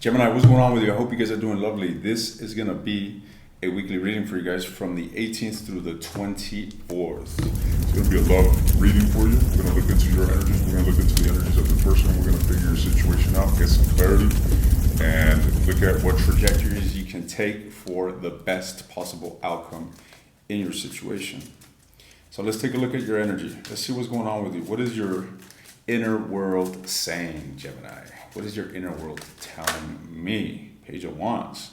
Gemini, what's going on with you? I hope you guys are doing lovely. This is going to be a weekly reading for you guys from the 18th through the 24th. It's going to be a love reading for you. We're going to look into your energies. We're going to look into the energies of the person. We're going to figure your situation out, get some clarity, and look at what Trajectories you can take for the best possible outcome in your situation. So let's take a look at your energy. Let's see what's going on with you. What is your inner world saying, Gemini? What is your inner world telling me? Page of Wands.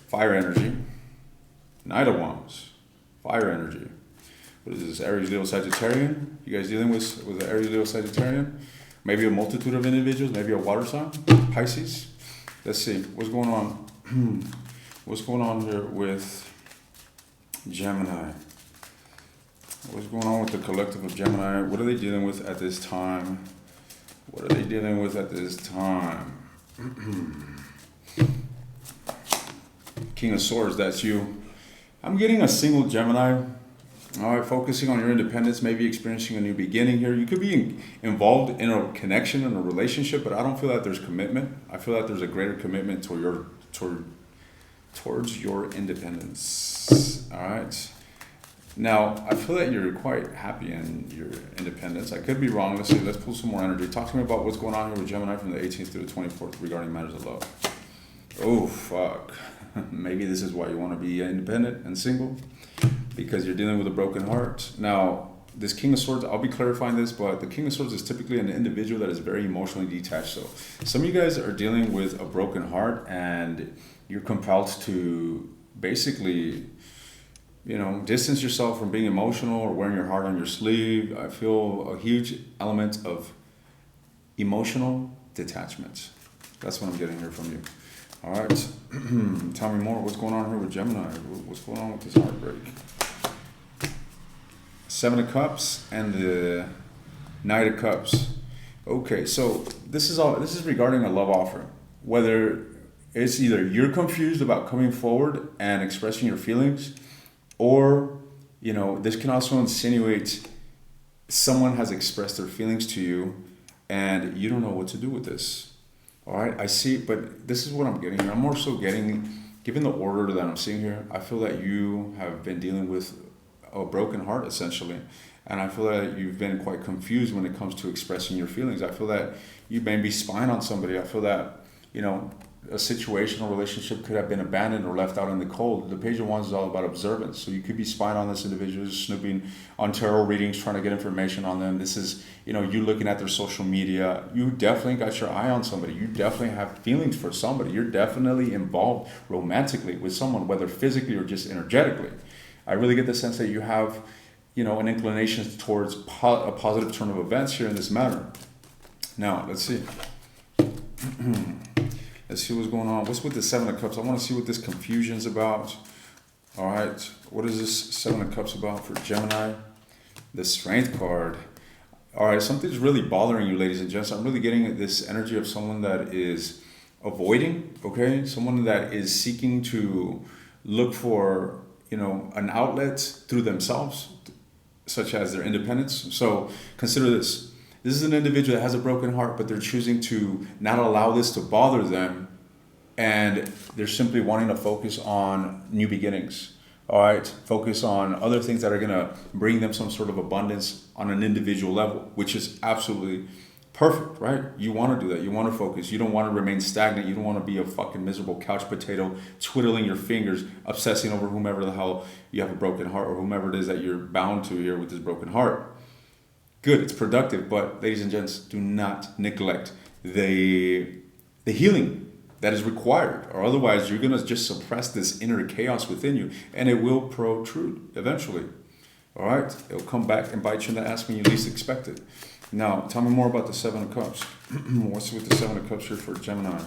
Fire energy. Knight of Wands. Fire energy. What is this? Aries, Leo, Sagittarian? You guys dealing with the Aries, Leo, Sagittarian? Maybe a multitude of individuals. Maybe a water sign. Pisces. Let's see. What's going on? What's going on here with Gemini? What's going on with the collective of Gemini? What are they dealing with at this time? What are they dealing with at this time? King of Swords, that's you. I'm getting a single Gemini. All right, focusing on your independence, maybe experiencing a new beginning here. You could be involved in a connection, in a relationship, but I don't feel that there's commitment. I feel that there's a greater commitment towards your independence. All right. Now, I feel that you're quite happy in your independence. I could be wrong. Let's see. Let's pull some more energy. Talk to me about what's going on here with Gemini from the 18th to the 24th regarding matters of love. Oh, fuck. Maybe this is why you want to be independent and single, because you're dealing with a broken heart. Now, this King of Swords, I'll be clarifying this, but the King of Swords is typically an individual that is very emotionally detached. So some of you guys are dealing with a broken heart and you're compelled to basically, distance yourself from being emotional or wearing your heart on your sleeve. I feel a huge element of emotional detachment. That's what I'm getting here from you. All right. Tell me more. What's going on here with Gemini? What's going on with this heartbreak? Seven of Cups and the Knight of Cups. Okay, so this is regarding a love offer. Whether it's either you're confused about coming forward and expressing your feelings, or, this can also insinuate someone has expressed their feelings to you and you don't know what to do with this. All right, I see, but this is what I'm getting here. I'm more so getting, given the order that I'm seeing here, I feel that you have been dealing with a broken heart, essentially. And I feel that you've been quite confused when it comes to expressing your feelings. I feel that you may be spying on somebody. I feel that, a situation or relationship could have been abandoned or left out in the cold. The Page of Wands is all about observance. So you could be spying on this individual, snooping on tarot readings, trying to get information on them. This is, you looking at their social media. You definitely got your eye on somebody. You definitely have feelings for somebody. You're definitely involved romantically with someone, whether physically or just energetically. I really get the sense that you have, an inclination towards a positive turn of events here in this matter. Now, let's see. Let's see what's going on. What's with the Seven of Cups? I want to see what this confusion is about. All right. What is this Seven of Cups about for Gemini? The Strength card. All right. Something's really bothering you, ladies and gents. I'm really getting this energy of someone that is avoiding, okay? Someone that is seeking to look for, an outlet through themselves, such as their independence. So consider this. This is an individual that has a broken heart, but they're choosing to not allow this to bother them, and they're simply wanting to focus on new beginnings. All right, focus on other things that are going to bring them some sort of abundance on an individual level, which is absolutely perfect, right? You want to do that. You want to focus. You don't want to remain stagnant. You don't want to be a fucking miserable couch potato, twiddling your fingers, obsessing over whomever the hell you have a broken heart, or whomever it is that you're bound to here with this broken heart. Good, it's productive, but ladies and gents, do not neglect the healing that is required, or otherwise you're going to just suppress this inner chaos within you, and it will protrude eventually. All right, it'll come back and bite you in the ass when you least expect it. Now, tell me more about the Seven of Cups. What's with the Seven of Cups here for Gemini?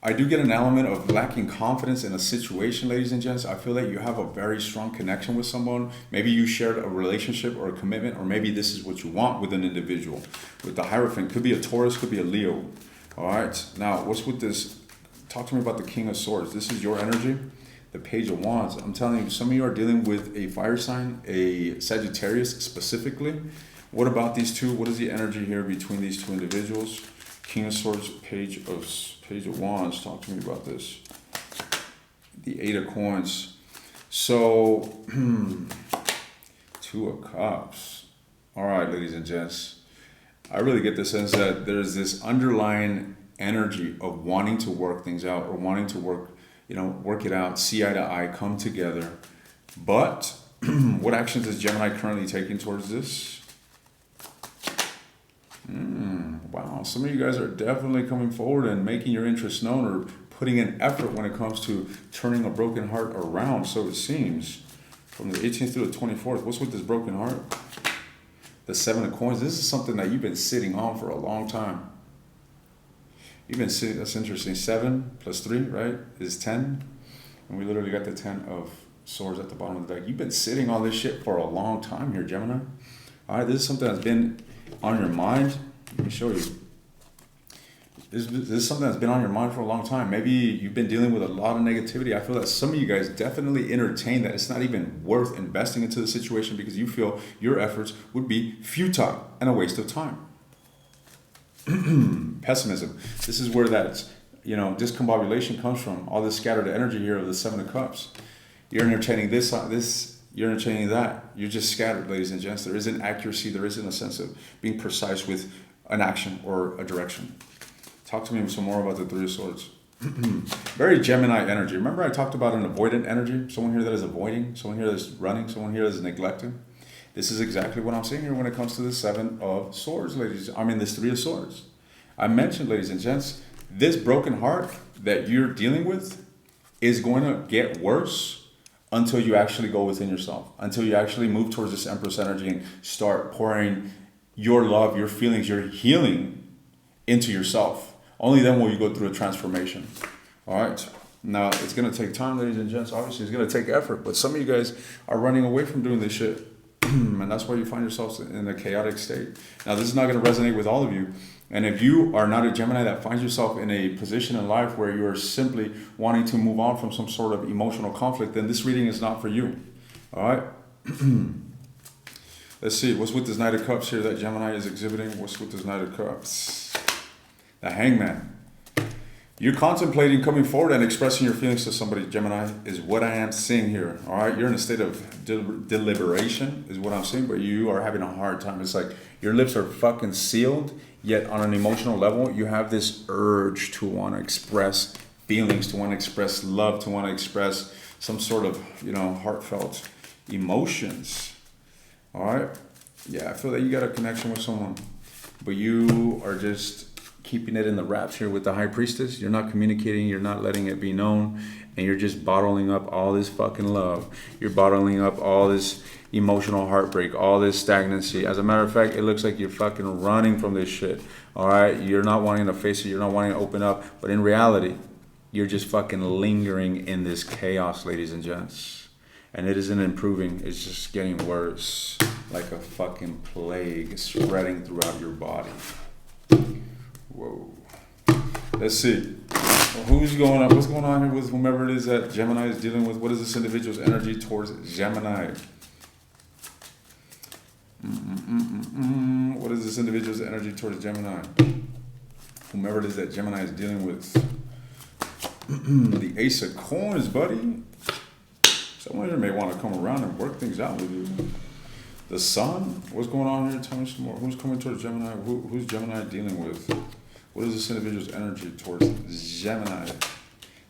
I do get an element of lacking confidence in a situation, ladies and gents. I feel that you have a very strong connection with someone. Maybe you shared a relationship or a commitment, or maybe this is what you want with an individual. With the Hierophant, could be a Taurus, could be a Leo. All right, now what's with this? Talk to me about the King of Swords. This is your energy. The Page of Wands. I'm telling you, some of you are dealing with a fire sign, a Sagittarius specifically. What about these two? What is the energy here between these two individuals? King of Swords, Page of Wands. Talk to me about this. The Eight of Coins. So, Two of Cups. All right, ladies and gents. I really get the sense that there's this underlying energy of wanting to work things out or wanting to work it out, see eye to eye, come together. But what actions is Gemini currently taking towards this? Wow, some of you guys are definitely coming forward and making your interests known or putting in effort when it comes to turning a broken heart around, so it seems. From the 18th through the 24th, what's with this broken heart? The Seven of Coins. This is something that you've been sitting on for a long time. You've been sitting, that's interesting. 7 plus 3, right, is 10. And we literally got the 10 of Swords at the bottom of the deck. You've been sitting on this shit for a long time here, Gemini. All right, this is something that's been on your mind. Let me show you. This is something that's been on your mind for a long time. Maybe you've been dealing with a lot of negativity. I feel that some of you guys definitely entertain that it's not even worth investing into the situation because you feel your efforts would be futile and a waste of time. Pessimism. This is where that, discombobulation comes from. All this scattered energy here of the Seven of Cups. You're entertaining this, you're entertaining that. You're just scattered, ladies and gents. There isn't accuracy. There isn't a sense of being precise with an action or a direction. Talk to me some more about the Three of Swords. Very Gemini energy. Remember I talked about an avoidant energy? Someone here that is avoiding, someone here that's running, someone here that is neglecting. This is exactly what I'm seeing here when it comes to the Seven of Swords, this Three of Swords. I mentioned, ladies and gents, this broken heart that you're dealing with is going to get worse until you actually go within yourself, until you actually move towards this Empress energy and start pouring your love, your feelings, your healing into yourself. Only then will you go through a transformation. All right. Now, it's going to take time, ladies and gents. Obviously, it's going to take effort. But some of you guys are running away from doing this shit. And that's why you find yourselves in a chaotic state. Now, this is not going to resonate with all of you. And if you are not a Gemini that finds yourself in a position in life where you are simply wanting to move on from some sort of emotional conflict, then this reading is not for you. All right? Let's see. What's with this Knight of Cups here that Gemini is exhibiting? What's with this Knight of Cups? The Hangman. You're contemplating coming forward and expressing your feelings to somebody, Gemini, is what I am seeing here. All right, you're in a state of deliberation, is what I'm seeing, but you are having a hard time. It's like your lips are fucking sealed, yet on an emotional level, you have this urge to want to express feelings, to want to express love, to want to express some sort of, heartfelt emotions. All right, yeah, I feel that you got a connection with someone, but you are just keeping it in the wraps here with the High Priestess. You're not communicating, you're not letting it be known, and you're just bottling up all this fucking love. You're bottling up all this emotional heartbreak, all this stagnancy. As a matter of fact, it looks like you're fucking running from this shit. All right, you're not wanting to face it, you're not wanting to open up, but in reality, you're just fucking lingering in this chaos, ladies and gents. And it isn't improving, it's just getting worse, like a fucking plague spreading throughout your body. Whoa. Let's see. Well, what's going on here with whomever it is that Gemini is dealing with? What is this individual's energy towards Gemini? What is this individual's energy towards Gemini? Whomever it is that Gemini is dealing with. The Ace of Coins, buddy. Someone here may want to come around and work things out with you. The Sun. What's going on here? Tell me some more. Who's coming towards Gemini? Who's Gemini dealing with? What is this individual's energy towards Gemini?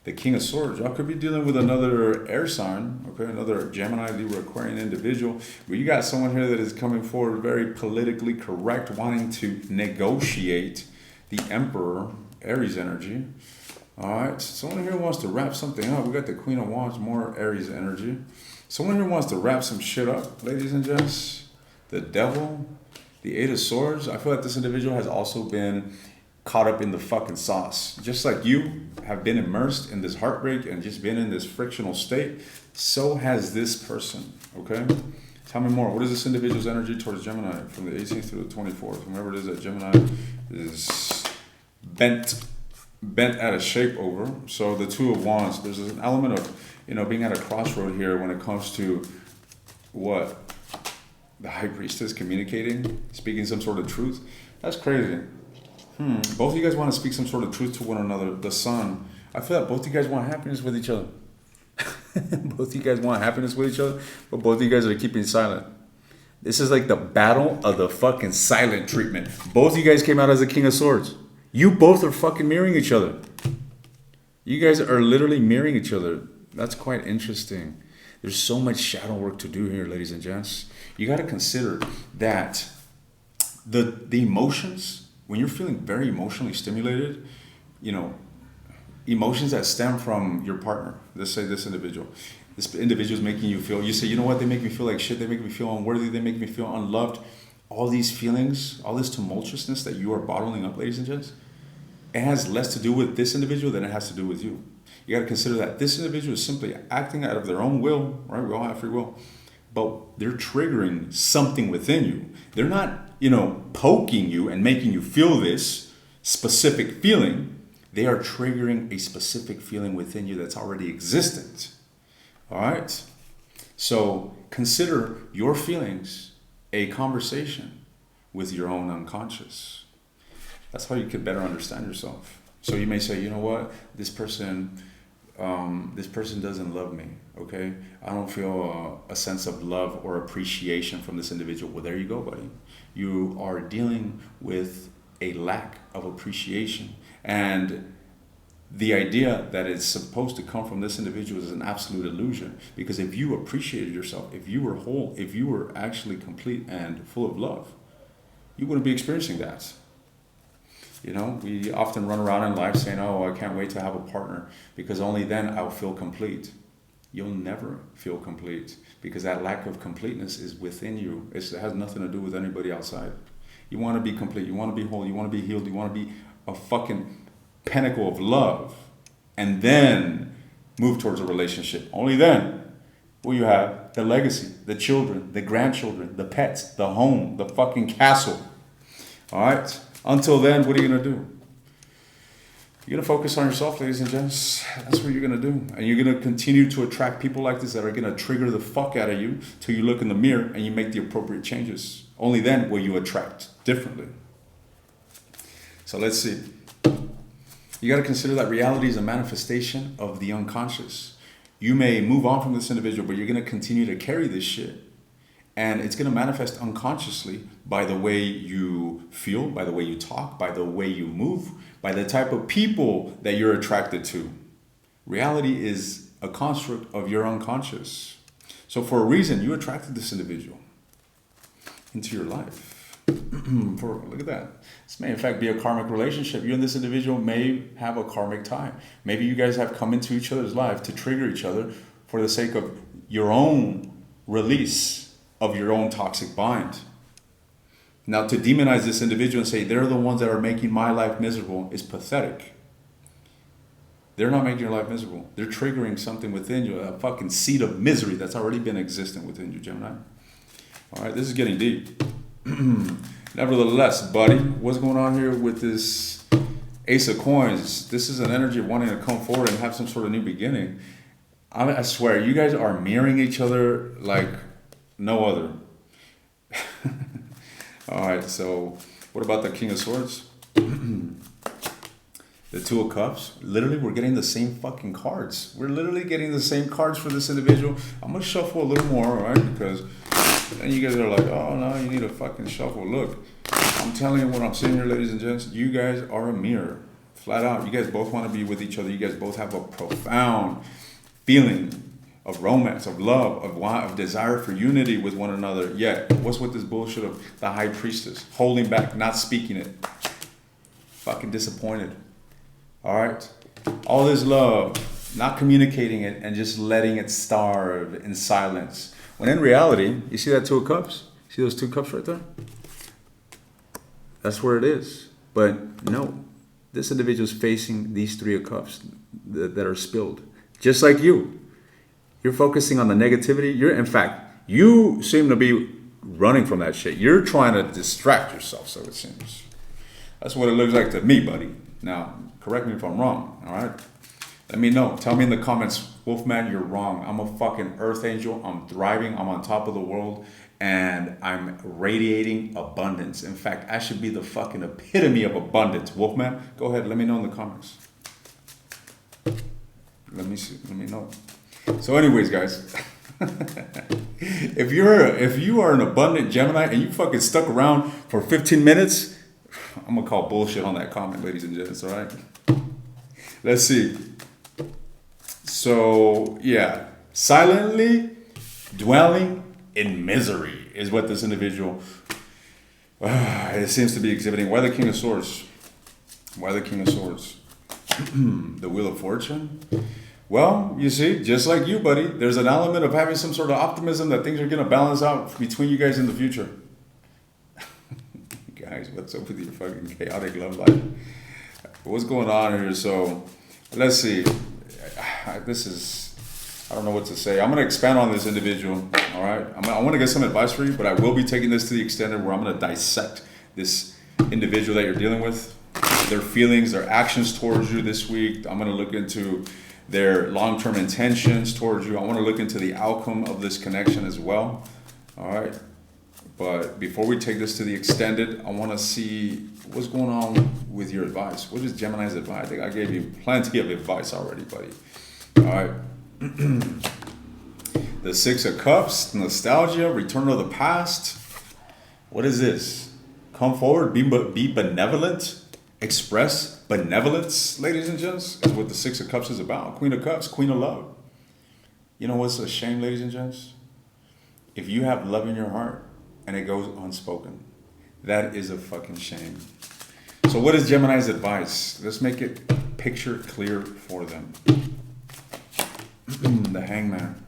The King of Swords. Y'all could be dealing with another air sign, okay? Another Gemini, Libra, Aquarian individual. But you got someone here that is coming forward very politically correct, wanting to negotiate the Emperor, Aries energy. All right. Someone here wants to wrap something up. We got the Queen of Wands, more Aries energy. Someone here wants to wrap some shit up, ladies and gents. The Devil, the Eight of Swords. I feel like this individual has also been caught up in the fucking sauce. Just like you have been immersed in this heartbreak and just been in this frictional state, so has this person, okay? Tell me more. What is this individual's energy towards Gemini from the 18th through the 24th? Whomever it is that Gemini is bent out of shape over. So the Two of Wands, there's an element of, being at a crossroad here when it comes to what? The High Priestess communicating, speaking some sort of truth. That's crazy. Both of you guys want to speak some sort of truth to one another. The sun. I feel like both of you guys want happiness with each other. Both of you guys want happiness with each other, but both of you guys are keeping silent. This is like the battle of the fucking silent treatment. Both of you guys came out as a King of Swords. You both are fucking mirroring each other. You guys are literally mirroring each other. That's quite interesting. There's so much shadow work to do here, ladies and gents. You got to consider that the emotions, when you're feeling very emotionally stimulated, emotions that stem from your partner, let's say this individual is making you feel, you say, you know what, they make me feel like shit, they make me feel unworthy, they make me feel unloved. All these feelings, all this tumultuousness that you are bottling up, ladies and gents, it has less to do with this individual than it has to do with you. You got to consider that this individual is simply acting out of their own will, right? We all have free will, but they're triggering something within you. They're not, poking you and making you feel this specific feeling. They are triggering a specific feeling within you that's already existent. All right? So consider your feelings a conversation with your own unconscious. That's how you can better understand yourself. So you may say, you know what, this person doesn't love me, okay? I don't feel a sense of love or appreciation from this individual. Well, there you go, buddy. You are dealing with a lack of appreciation. And the idea that it's supposed to come from this individual is an absolute illusion. Because if you appreciated yourself, if you were whole, if you were actually complete and full of love, you wouldn't be experiencing that. We often run around in life saying, oh, I can't wait to have a partner because only then I'll feel complete. You'll never feel complete because that lack of completeness is within you. It has nothing to do with anybody outside. You want to be complete. You want to be whole. You want to be healed. You want to be a fucking pinnacle of love and then move towards a relationship. Only then will you have the legacy, the children, the grandchildren, the pets, the home, the fucking castle. All right? Until then, what are you going to do? You're going to focus on yourself, ladies and gents. That's what you're going to do. And you're going to continue to attract people like this that are going to trigger the fuck out of you till you look in the mirror and you make the appropriate changes. Only then will you attract differently. So let's see. You got to consider that reality is a manifestation of the unconscious. You may move on from this individual, but you're going to continue to carry this shit. And it's going to manifest unconsciously by the way you feel, by the way you talk, by the way you move, by the type of people that you're attracted to. Reality is a construct of your unconscious. So for a reason, you attracted this individual into your life. Look at that. This may in fact be a karmic relationship. You and this individual may have a karmic tie. Maybe you guys have come into each other's life to trigger each other for the sake of your own release of your own toxic bind. Now, to demonize this individual and say they're the ones that are making my life miserable is pathetic. They're not making your life miserable. They're triggering something within you, a fucking seed of misery that's already been existent within you, Gemini. All right, this is getting deep. Nevertheless, buddy, what's going on here with this Ace of Coins? This is an energy of wanting to come forward and have some sort of new beginning. I swear, you guys are mirroring each other like no other. All right, so what about the King of Swords? The Two of Cups. Literally, we're getting the same fucking cards. We're literally getting the same cards for this individual. I'm going to shuffle a little more, all right? Because then you guys are like, oh, no, you need a fucking shuffle. Look, I'm telling you what I'm seeing here, ladies and gents. You guys are a mirror. Flat out. You guys both want to be with each other. You guys both have a profound feeling of romance, of love, of desire for unity with one another. Yet, what's with this bullshit of the High Priestess? Holding back, not speaking it. Fucking disappointed. All right? All this love, not communicating it and just letting it starve in silence. When in reality, you see that Two of Cups? See those two cups right there? That's where it is. But no, this individual is facing these Three of Cups that are spilled. Just like you. You're focusing on the negativity. In fact, you seem to be running from that shit. You're trying to distract yourself, so it seems. That's what it looks like to me, buddy. Now, correct me if I'm wrong, all right? Let me know. Tell me in the comments, Wolfman, you're wrong. I'm a fucking earth angel. I'm thriving. I'm on top of the world. and I'm radiating abundance. In fact, I should be the fucking epitome of abundance. Wolfman, go ahead, let me know in the comments. Let me know. So anyways, guys, if you are an abundant Gemini and you fucking stuck around for 15 minutes, I'm gonna call bullshit on that comment, ladies and gents, all right? Let's see. So, yeah, silently dwelling in misery is what this individual it seems to be exhibiting. Why the King of Swords? Why the King of Swords? The Wheel of Fortune? Well, you see, just like you, buddy, there's an element of having some sort of optimism that things are going to balance out between you guys in the future. Guys, what's up with your fucking chaotic love life? What's going on here? So, let's see. I don't know what to say. I'm going to expand on this individual, all right? I want to get some advice for you, but I will be taking this to the extent where I'm going to dissect this individual that you're dealing with, their feelings, their actions towards you this week. I'm going to look into their long-term intentions towards you. I want to look into the outcome of this connection as well, all right? But before we take this to the extended, I want to see what's going on with your advice. What is Gemini's advice? I think I gave you plenty of advice already, buddy. All right. The Six of Cups, nostalgia, return of the past. What is this? Come forward, be benevolent, express benevolence, ladies and gents. That's what the Six of Cups is about. Queen of Cups, Queen of Love. You know what's a shame, ladies and gents? If you have love in your heart and it goes unspoken, that is a fucking shame. So what is Gemini's advice? Let's make it picture clear for them. The Hangman.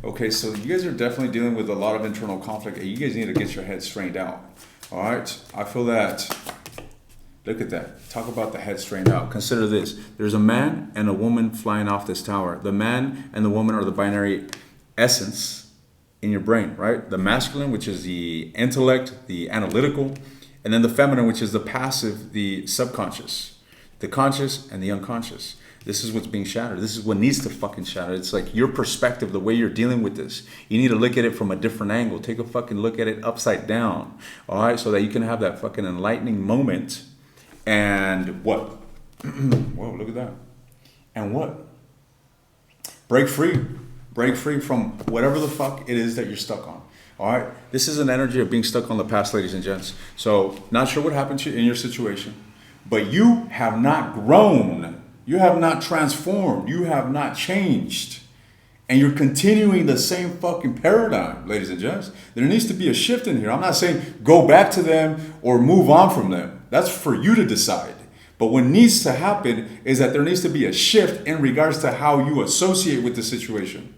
Okay, so you guys are definitely dealing with a lot of internal conflict. You guys need to get your head straightened out. All right? I feel that. Look at that. Talk about the head straightened out. Consider this. There's a man and a woman flying off this tower. The man and the woman are the binary essence in your brain, right? The masculine, which is the intellect, the analytical, and then the feminine, which is the passive, the subconscious, the conscious, and the unconscious. This is what's being shattered. This is what needs to fucking shatter. It's like your perspective, the way you're dealing with this. You need to look at it from a different angle. Take a fucking look at it upside down. All right? So that you can have that fucking enlightening moment. And what? Whoa, look at that. And what? Break free. Break free from whatever the fuck it is that you're stuck on. All right? This is an energy of being stuck on the past, ladies and gents. So not sure what happened to you in your situation. But you have not grown. You have not transformed. You have not changed. And you're continuing the same fucking paradigm, ladies and gents. There needs to be a shift in here. I'm not saying go back to them or move on from them. That's for you to decide. But what needs to happen is that there needs to be a shift in regards to how you associate with the situation.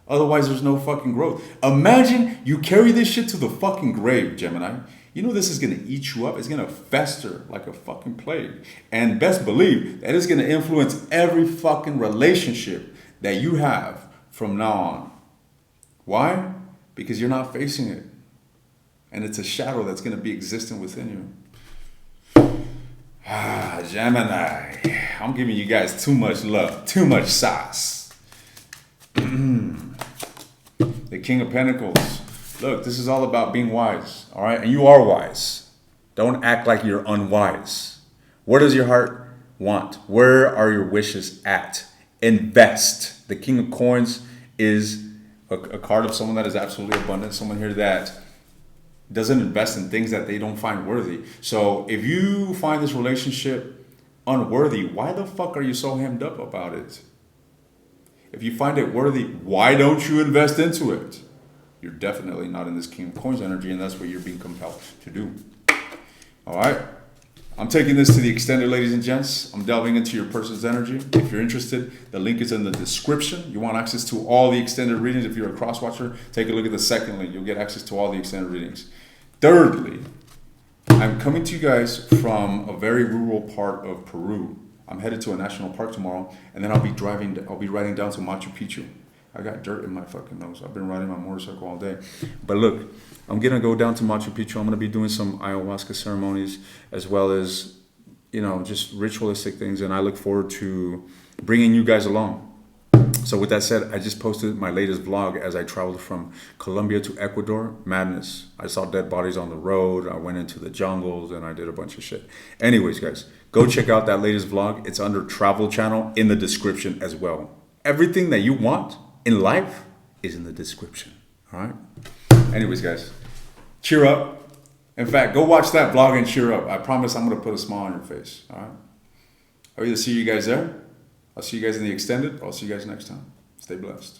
Otherwise, there's no fucking growth. Imagine you carry this shit to the fucking grave, Gemini. You know this is going to eat you up. It's going to fester like a fucking plague. And best believe that it's going to influence every fucking relationship that you have from now on. Why? Because you're not facing it. And it's a shadow that's going to be existent within you. Gemini. I'm giving you guys too much love, too much sauce. The King of Pentacles. Look, this is all about being wise, all right? And you are wise. Don't act like you're unwise. What does your heart want? Where are your wishes at? Invest. The King of Coins is a card of someone that is absolutely abundant, someone here that doesn't invest in things that they don't find worthy. So if you find this relationship unworthy, why the fuck are you so hemmed up about it? If you find it worthy, why don't you invest into it? You're definitely not in this King of Coins energy, and that's what you're being compelled to do. All right? I'm taking this to the extended, ladies and gents. I'm delving into your person's energy. If you're interested, the link is in the description. You want access to all the extended readings. If you're a cross-watcher, take a look at the second link. You'll get access to all the extended readings. Thirdly, I'm coming to you guys from a very rural part of Peru. I'm headed to a national park tomorrow, and then I'll be riding down to Machu Picchu. I got dirt in my fucking nose. I've been riding my motorcycle all day. But look, I'm going to go down to Machu Picchu. I'm going to be doing some ayahuasca ceremonies as well as, just ritualistic things. And I look forward to bringing you guys along. So with that said, I just posted my latest vlog as I traveled from Colombia to Ecuador. Madness. I saw dead bodies on the road. I went into the jungles and I did a bunch of shit. Anyways, guys, go check out that latest vlog. It's under Travel Channel in the description as well. Everything that you want in life is in the description. All right? Anyways, guys, cheer up. In fact, go watch that vlog and cheer up. I promise I'm going to put a smile on your face. All right? I'll either see you guys there. I'll see you guys in the extended, or I'll see you guys next time. Stay blessed.